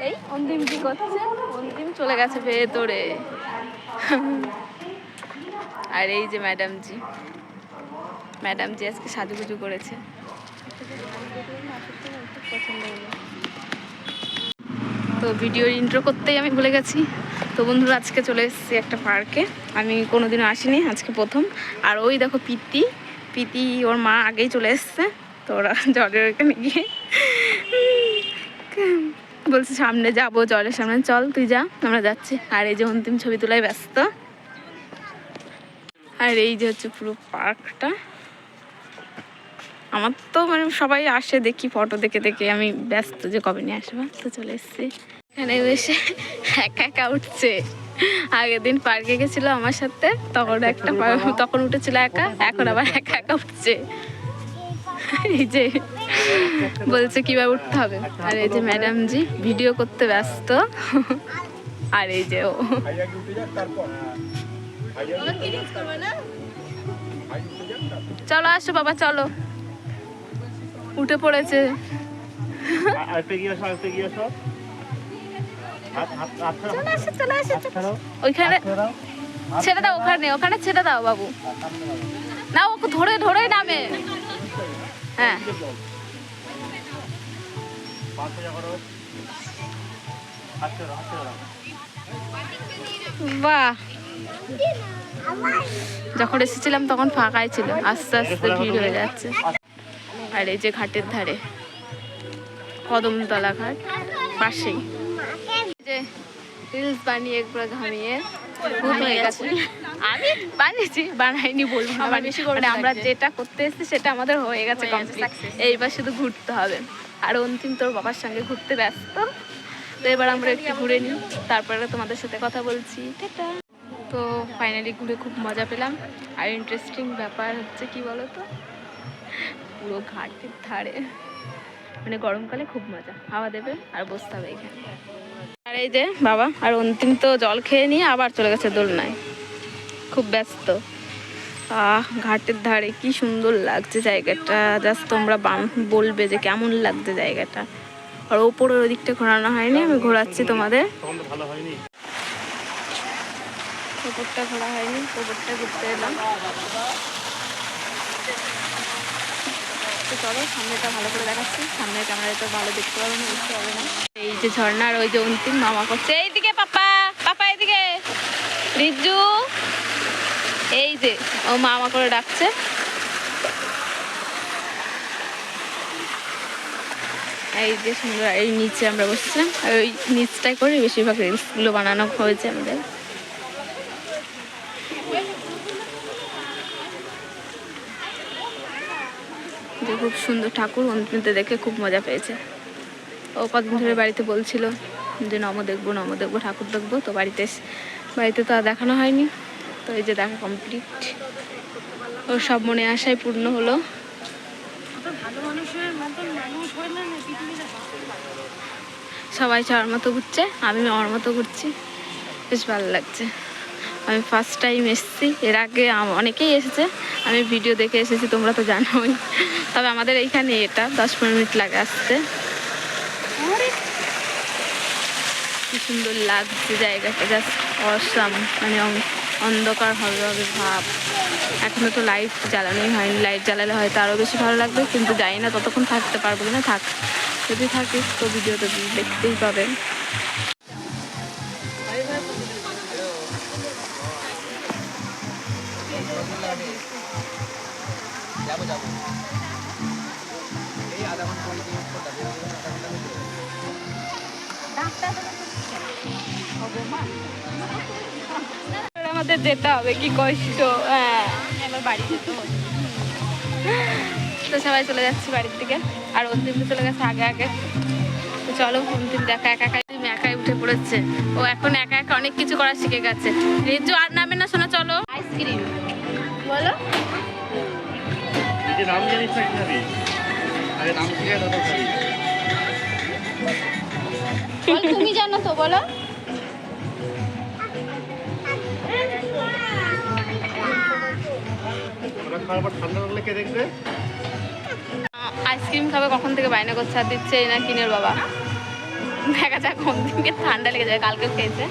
এই অন্তিম কি করছে? অন্তিম চলে গেছে ভেতরে। আর এই যে ম্যাডামজি আজকে সাজুগুজু করেছে। তো ভিডিওর ইন্ট্রো করতেই আমি ভুলে গেছি। তো বন্ধুরা, আজকে চলে এসেছি একটা পার্কে। আমি কোনোদিনও আসিনি, আজকে প্রথম। আর ওই দেখো পিতি ওর মা আগেই চলে এসছে। তো ওরা জলের ওখানে গিয়ে বলছে সামনে যাবো, জলের সামনে, চল তুই যা, আমরা যাচ্ছি। আর এই যে অন্তিম ছবি তোলায় ব্যস্ত। আর এই যে হচ্ছে পুরো পার্কটা। আমার তো মানে সবাই আসে, দেখি ফটো দেখে দেখে আমি ব্যস্ত যে কবে নিয়ে আসবা। তো চলে এসছি এখানে, এসে একা একা উঠছে। আগের দিন পার্কে গেছিল আমার সাথে, তখন উঠেছিল একা, এখন আবার একা একা উঠছে। এই যে বলছে কিভাবে উঠতে হবে। আর এই যে ম্যাডামজি ভিডিও করতে ব্যস্ত। আর এই যে ও চলো আসো বাবা, চলো। উঠে পড়েছে। ওইখানে ছেড়ে দাও, ওখানে ছেড়ে দাও বাবু। না, ওকে ধরে নামে। হ্যাঁ, বাহ। যখন এসেছিলাম তখন ফাঁকাই ছিল, আস্তে আস্তে ভিড় হয়ে যাচ্ছে। আর এই যে ঘাটের ধারে, কদমতলা ঘাট পাশেই। যে রিলস বানিয়ে একবার ঘামিয়ে হয়ে গেছে। আমি বানাইনি বলবো না, মানে আমরা যেটা করতে এসেছি সেটা আমাদের হয়ে গেছে কমপ্লিট। এইবার শুধু ঘুরতে হবে। আর অন্তিম তোর বাবার সঙ্গে ঘুরতে ব্যস্ত। তো এবার আমরা একটু ঘুরে নিই, তারপরে তোমাদের সাথে কথা বলছি। তো ফাইনালি ঘুরে খুব মজা পেলাম। আর ইন্টারেস্টিং ব্যাপার হচ্ছে কি বলতো, পুরো ঘাটের ধারে, মানে গরমকালে খুব মজা, হাওয়া দেবে আর বসতে হবে এখানে। আর এই যে বাবা আর অন্তিম তো জল খেয়ে নিয়ে আবার চলে গেছে দোলনায়, খুব ব্যস্ত। ঘাটের ধারে কি সুন্দর লাগছে জায়গাটা, জাস্ট তোমরা বলবে যে কেমন লাগছে জায়গাটা। আর ওপরের ওদিকটা ঘোরানো হয়নি, আমি ঘোরাচ্ছি তোমাদের। ওপরটা ঘোরা হয়নি, ওপরটা ঘুরতে এলাম। চলো সামনেটা ভালো করে দেখাচ্ছি, সামনের ক্যামেরায় তো ভালো দেখতে পারবো না, বুঝতে পারবে না। এই যে ঝর্ণার ওই যে অন্তিম মামা করছে, এইদিকে পাপা এইদিকে, রিজু এই যে ও মামা করে ডাকছে। এই যে সুন্দর, এই নিচে আমরা বসছিলাম, আর ওই নিচটাই করে বেশিরভাগ রিলসগুলো বানানো হয়েছে আমাদের। যে খুব সুন্দর ঠাকুর, অন্তিমতে দেখে খুব মজা পেয়েছে। ও কদিন ধরে বাড়িতে বলছিল যে নম দেখবো ঠাকুর দেখবো। তো বাড়িতে তো আর দেখানো হয়নি। তো এই যে দেখা কমপ্লিট, ওর সব মনে আশাই পূর্ণ হলো। সবাই সবার মতো ঘুরছে, আমি আমার মতো ঘুরছি, বেশ ভালো লাগছে। আমি ফার্স্ট টাইম এসেছি, এর আগে অনেকেই এসেছে, আমি ভিডিও দেখে এসেছি, তোমরা তো জানোই। তবে আমাদের এইখানে এটা 10-15 মিনিট লাগে আসতে। কি সুন্দর লাগছে জায়গাটা, জাস্ট অসাম, মানে অন্ধকার হবে ভাব। এখনো তো লাইট জ্বালানোই হয়নি, লাইট জ্বালালে হয়তো আরও বেশি ভালো লাগবে, কিন্তু জানি না ততক্ষণ থাকতে পারবো কিনা। যদি থাকিস তো ভিডিওটা দেখতেই পাবেন। আমাদের যেতে হবে, কি কষ্ট। হ্যাঁ, এবার বাড়ি যেতে হবে। তো সবাই চলে যাচ্ছি বাড়ির দিকে, আর অন্তিম চলে গেছে আগে। তো চলো, অন্তিম দেখা একাই উঠে পড়েছে। ও এখন একা অনেক কিছু করা শিখে গেছে। রিজু আর নামে না, শোনা, চলো আইসক্রিম বলো। তুমি জানো তো, বলো। আইসক্রিম খাবে কখন থেকে বায়না করছে, আর দিচ্ছে না কিনের বাবা। দেখা যাক কোন দিনকে ঠান্ডা লেগে যায়, কালকেও খেয়েছে।